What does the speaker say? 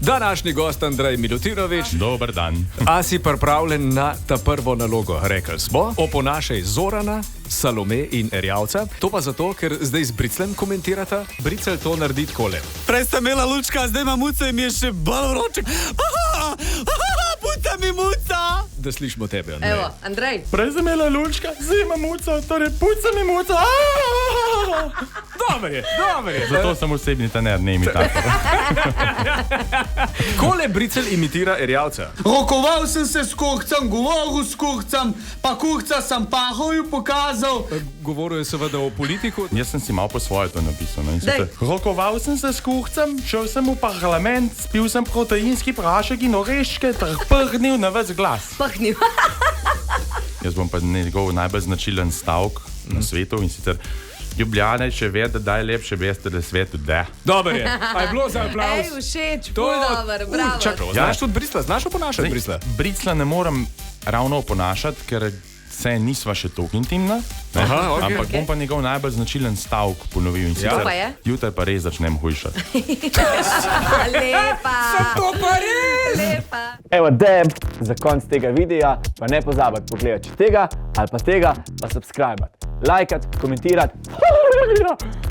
Današnji gost Andrej Milutinovič. Dober dan. A si pripravljen na ta prvo nalogo? Rekli smo, oponašaj Zorana, Salome in Erjavca. To pa zato, ker zdaj z Bricljem komentirata. Bricel to naredi takole. Prej sta imela lučka, zdaj ima muca in mi je še bolj vroček. Puca mi muca! Da slišimo tebe, Andrej. Evo, Andrej. Prej sem imela lučka, zdaj ima muca, torej puca mi muca. Dobar je. Zato sem osebni trener, ne imitator. Kole Bricel imitira Erjavca? Rokoval sem se s kuhcem, govoril s kuhcem, pa kuhca sem pahoju pokazal. Govoril je seveda o politiku. Jaz sem si malo po svoje to napisal. Rokoval sem se s kuhcem, šel sem v parlament, spil sem proteinski prašek in oreščke ter prhnil na ves glas. Pahnil. Jaz bom pa njegov najbolj značilen stavek na svetu in sicer Ljubljana, če veste, da je lepše, veste, da je svetu da. Dobar je. A je bilo za aplauz? Ej, všeč, ful dober, bravo. Čakaj, znaš tudi Bricla? Znaš oponašati Bricla? Bricla ne morem ravno oponašati, ker se nisva še toliko intimna. Aha, okej. Ampak bom pa njegov najbolj značilen stavek ponovil in sicer To pa je? jutri pa res začnem hujšati. Lepa. To pa res! Lepa. Evo, deb, za konc tega videa pa ne pozabiti pogledati tega ali pa tega, pa subscribe, lajkat, komentirati.